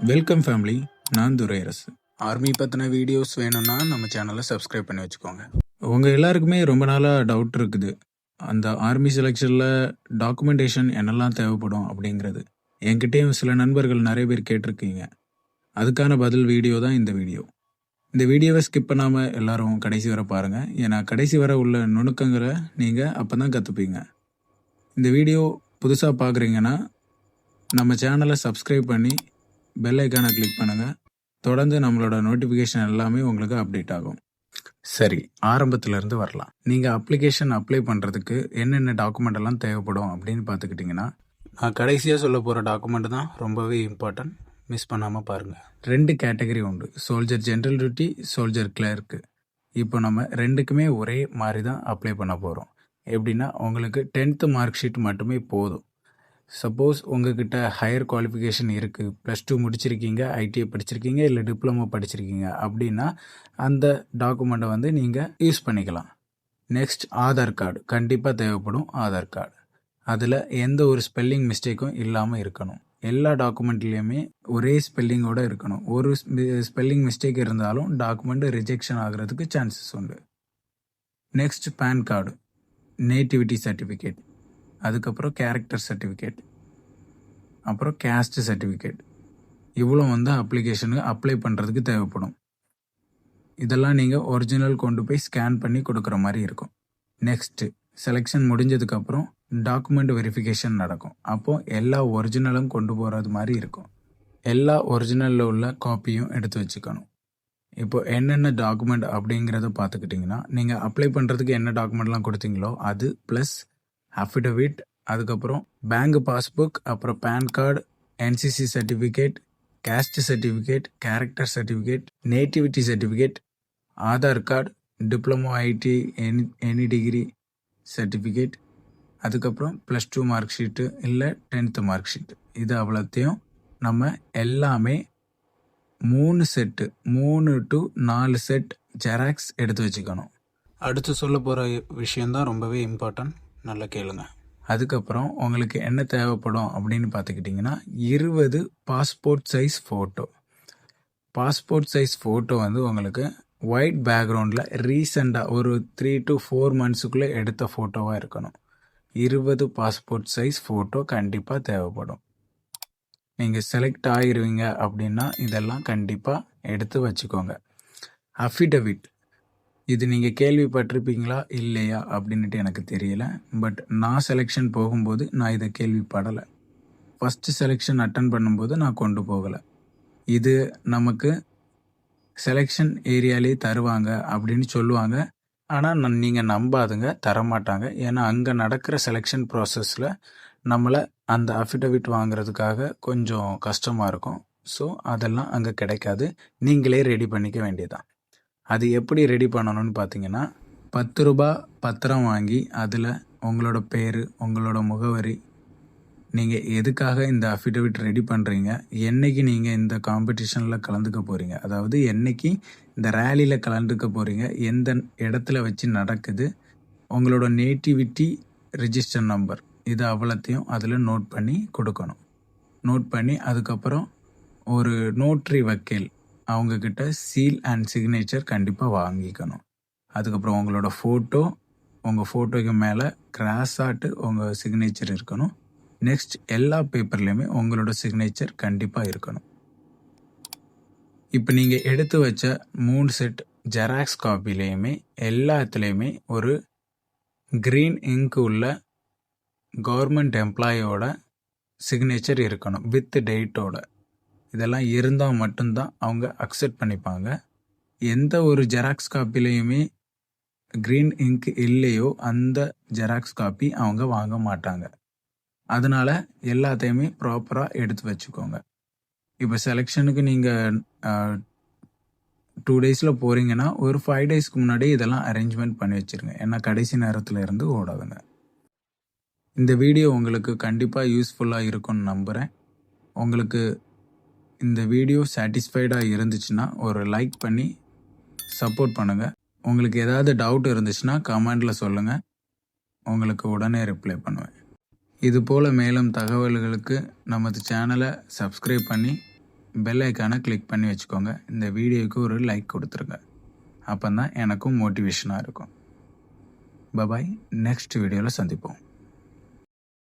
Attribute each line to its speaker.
Speaker 1: Welcome family. நான் Duraiarasu. Army பற்றின videos வேணும்னா நம்ம சேனலை சப்ஸ்கிரைப் பண்ணி வச்சுக்கோங்க. உங்கள் எல்லாருக்குமே ரொம்ப நாளாக டவுட் இருக்குது, அந்த ஆர்மி செலெக்ஷனில் டாக்குமெண்டேஷன் என்னெல்லாம் தேவைப்படும் அப்படிங்கிறது. என்கிட்டயும் சில நண்பர்கள் நிறைய பேர் கேட்டிருக்கீங்க. அதுக்கான பதில் வீடியோ தான் இந்த வீடியோ. இந்த வீடியோவை ஸ்கிப் பண்ணாமல் எல்லாரும் கடைசி வரை பாருங்கள். ஏன்னா கடைசி வரை உள்ள நுணுக்கங்களை நீங்கள் அப்போ தான் கற்றுப்பீங்க. இந்த வீடியோ புதுசாக பார்க்குறீங்கன்னா நம்ம சேனலை சப்ஸ்கிரைப் பண்ணி பெல் ஐக்கானை கிளிக் பண்ணுங்கள். தொடர்ந்து நம்மளோட நோட்டிஃபிகேஷன் எல்லாமே உங்களுக்கு அப்டேட் ஆகும். சரி, ஆரம்பத்திலேருந்து வரலாம். நீங்கள் அப்ளிகேஷன் அப்ளை பண்ணுறதுக்கு என்னென்ன டாக்குமெண்ட் எல்லாம் தேவைப்படும் அப்படின்னு பார்த்துக்கிட்டிங்கன்னா, நான் கடைசியாக சொல்ல போகிற டாக்குமெண்ட் தான் ரொம்பவே இம்பார்ட்டன்ட். மிஸ் பண்ணாமல் பாருங்கள். 2 கேட்டகரி உண்டு, soldier general duty, soldier clerk. இப்போ நம்ம ரெண்டுக்குமே ஒரே மாதிரி தான் அப்ளை பண்ண போகிறோம். எப்படின்னா, உங்களுக்கு 10th மார்க் ஷீட் மட்டுமே போதும். சப்போஸ் உங்ககிட்ட ஹையர் குவாலிஃபிகேஷன் இருக்குது, +2 முடிச்சிருக்கீங்க, ஐடிஐ படிச்சிருக்கீங்க, இல்லை டிப்ளமோ படிச்சிருக்கீங்க அப்படின்னா அந்த டாக்குமெண்ட்டை வந்து நீங்கள் யூஸ் பண்ணிக்கலாம். நெக்ஸ்ட், ஆதார் கார்டு கண்டிப்பாக தேவைப்படும். ஆதார் கார்டு அதில் எந்த ஒரு ஸ்பெல்லிங் மிஸ்டேக்கும் இல்லாமல் இருக்கணும். எல்லா டாக்குமெண்ட்லேயுமே ஒரே ஸ்பெல்லிங்கோடு இருக்கணும். ஒரு ஸ்பெல்லிங் மிஸ்டேக் இருந்தாலும் டாக்குமெண்ட் ரிஜெக்ஷன் ஆகிறதுக்கு சான்சஸ் உண்டு. Next, PAN card, nativity certificate, அதுக்கப்புறம் கேரக்டர் சர்டிஃபிகேட், அப்புறம் கேஸ்ட் சர்டிஃபிகேட். இவ்வளோ வந்து அப்ளிகேஷனுக்கு அப்ளை பண்ணுறதுக்கு தேவைப்படும். இதெல்லாம் நீங்கள் ஒரிஜினல் கொண்டு போய் ஸ்கேன் பண்ணி கொடுக்குற மாதிரி இருக்கும். நெக்ஸ்ட்டு, செலெக்ஷன் முடிஞ்சதுக்கப்புறம் டாக்குமெண்ட் வெரிஃபிகேஷன் நடக்கும். அப்போது எல்லா ஒரிஜினலும் கொண்டு போகிறது மாதிரி இருக்கும். எல்லா ஒரிஜினலில் உள்ள காப்பியும் எடுத்து வச்சுக்கணும். இப்போ என்னென்ன டாக்குமெண்ட் அப்படிங்கிறத பார்த்துக்கிட்டிங்கன்னா, நீங்கள் அப்ளை பண்ணுறதுக்கு என்ன டாக்குமெண்ட்லாம் கொடுத்தீங்களோ அது ப்ளஸ் அஃபிடவிட், அதுக்கப்புறம் பேங்க் பாஸ்புக், அப்புறம் PAN card, NCC certificate, caste certificate, character certificate, nativity certificate, Aadhaar card, diploma ID any degree certificate, அதுக்கப்புறம் +2 மார்க் ஷீட்டு இல்லை 10th மார்க் ஷீட்டு. இது அவ்வளோத்தையும் நம்ம எல்லாமே 3 செட்டு 3 to 4 செட் ஜெராக்ஸ் எடுத்து வச்சுக்கணும். அடுத்து சொல்ல போகிற விஷயந்தான் ரொம்பவே இம்பார்ட்டன்ட், நல்லா கேளுங்க. அதுக்கப்புறம் உங்களுக்கு என்ன தேவைப்படும் அப்படின்னு பார்த்துக்கிட்டிங்கன்னா, 20 passport size photo. Passport size photo வந்து உங்களுக்கு ஒயிட் பேக்ரவுண்டில் ரீசெண்டாக ஒரு 3 to 4 monthsக்குள்ளே எடுத்த ஃபோட்டோவாக இருக்கணும். 20 பாஸ்போர்ட் சைஸ் ஃபோட்டோ கண்டிப்பாக தேவைப்படும். நீங்கள் செலக்ட் ஆகிருவீங்க அப்படின்னா இதெல்லாம் கண்டிப்பாக எடுத்து வச்சுக்கோங்க. அஃபிடவிட், இது நீங்கள் கேள்விப்பட்டிருப்பீங்களா இல்லையா அப்படின்ட்டு எனக்கு தெரியல. பட் நான் செலெக்ஷன் போகும்போது நான் இதை கேள்விப்படலை. ஃபஸ்ட்டு செலெக்ஷன் அட்டன் பண்ணும்போது நான் கொண்டு போகலை. இது நமக்கு செலெக்ஷன் ஏரியாலே தருவாங்க அப்படின்னு சொல்லுவாங்க. ஆனால் நீங்கள் நம்பாதுங்க, தரமாட்டாங்க. ஏன்னா அங்கே நடக்கிற செலெக்ஷன் ப்ராசஸில் நம்மளை அந்த அஃபிடவிட் வாங்குறதுக்காக கொஞ்சம் கஷ்டமாக இருக்கும். ஸோ அதெல்லாம் அங்கே கிடைக்காது, நீங்களே ரெடி பண்ணிக்க வேண்டியதான். அது எப்படி ரெடி பண்ணணும்னு பார்த்தீங்கன்னா, 10 ரூபா பத்திரம் வாங்கி அதில் உங்களோட பேர், உங்களோட முகவரி, நீங்கள் எதுக்காக இந்த அஃபிடவிட் ரெடி பண்ணுறீங்க, என்னைக்கு நீங்கள் இந்த காம்படிஷனில் கலந்துக்க போகிறீங்க, அதாவது என்னைக்கு இந்த ரேலியில் கலந்துக்க போகிறீங்க, எந்த இடத்துல வச்சு நடக்குது, உங்களோட நேட்டிவிட்டி ரிஜிஸ்டர் நம்பர், இது அவ்வளோத்தையும் அதில் நோட் பண்ணி கொடுக்கணும். நோட் பண்ணி அதுக்கப்புறம் ஒரு நோட்ரி வக்கீல் அவங்கக்கிட்ட சீல் அண்ட் சிக்னேச்சர் கண்டிப்பாக வாங்கிக்கணும். அதுக்கப்புறம் உங்களோட ஃபோட்டோ, உங்கள் ஃபோட்டோக்கு மேலே கிராஸாட்டு உங்கள் சிக்னேச்சர் இருக்கணும். நெக்ஸ்ட், எல்லா பேப்பர்லேயுமே உங்களோட சிக்னேச்சர் கண்டிப்பாக இருக்கணும். இப்போ நீங்கள் எடுத்து வச்ச 3 செட் ஜெராக்ஸ் காப்பிலையுமே எல்லாத்துலேயுமே ஒரு க்ரீன் இங்க் உள்ள கவர்மெண்ட் எம்ப்ளாயோட சிக்னேச்சர் இருக்கணும் வித் டேட்டோட. இதெல்லாம் இருந்தால் மட்டும்தான் அவங்க அக்செப்ட் பண்ணிப்பாங்க. எந்த ஒரு ஜெராக்ஸ் காப்பிலையுமே க்ரீன் இங்க் இல்லையோ அந்த ஜெராக்ஸ் காப்பி அவங்க வாங்க மாட்டாங்க. அதனால் எல்லாத்தையுமே ப்ராப்பராக எடுத்து வச்சுக்கோங்க. இப்போ செலெக்ஷனுக்கு நீங்கள் 2 daysல போகிறீங்கன்னா ஒரு 5 daysக்கு முன்னாடி இதெல்லாம் அரேஞ்ச்மெண்ட் பண்ணி வச்சுருங்க. ஏன்னா கடைசி நேரத்தில் இருந்து ஓடாதுங்க. இந்த வீடியோ உங்களுக்கு கண்டிப்பாக யூஸ்ஃபுல்லாக இருக்கும்னு நம்புகிறேன். உங்களுக்கு இந்த வீடியோ சாட்டிஸ்ஃபைடாக இருந்துச்சுன்னா ஒரு லைக் பண்ணி சப்போர்ட் பண்ணுங்கள். உங்களுக்கு ஏதாவது டவுட் இருந்துச்சுன்னா கமெண்டில் சொல்லுங்கள், உங்களுக்கு உடனே ரிப்ளை பண்ணுவேன். இதுபோல் மேலும் தகவல்களுக்கு நமது சேனலை சப்ஸ்கிரைப் பண்ணி பெல் ஐக்கானை கிளிக் பண்ணி வச்சுக்கோங்க. இந்த வீடியோவுக்கு ஒரு லைக் கொடுத்துருங்க. அப்போ தான் எனக்கும் மோட்டிவேஷனாக இருக்கும். பாய். நெக்ஸ்ட் வீடியோவில் சந்திப்போம்.